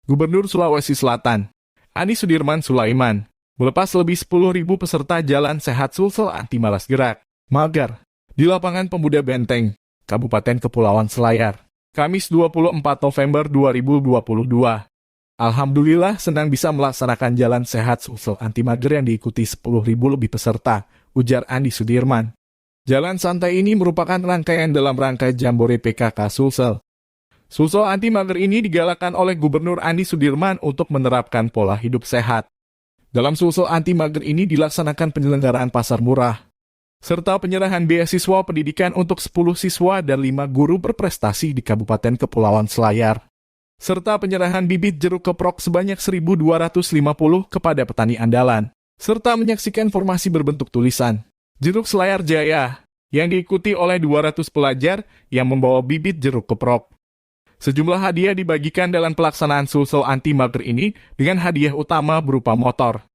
Gubernur Sulawesi Selatan, Ani Sudirman Sulaiman, melepas lebih 10.000 peserta Jalan Sehat Sulsel Anti Malas Gerak, Mager, di lapangan Pemuda Benteng, Kabupaten Kepulauan Selayar, Kamis 24 November 2022. Alhamdulillah senang bisa melaksanakan Jalan Sehat Sulsel Anti Mager yang diikuti 10.000 lebih peserta, ujar Andi Sudirman. Jalan santai ini merupakan rangkaian dalam rangka Jambore PKK Sulsel. Sulsel Anti Mager ini digalakkan oleh Gubernur Andi Sudirman untuk menerapkan pola hidup sehat. Dalam Sulsel Anti Mager ini dilaksanakan penyelenggaraan pasar murah, serta penyerahan beasiswa pendidikan untuk 10 siswa dan 5 guru berprestasi di Kabupaten Kepulauan Selayar, serta penyerahan bibit jeruk keprok sebanyak 1.250 kepada petani andalan, serta menyaksikan formasi berbentuk tulisan Jeruk Selayar Jaya yang diikuti oleh 200 pelajar yang membawa bibit jeruk keprok. Sejumlah hadiah dibagikan dalam pelaksanaan Sulsel Anti Mager ini dengan hadiah utama berupa motor,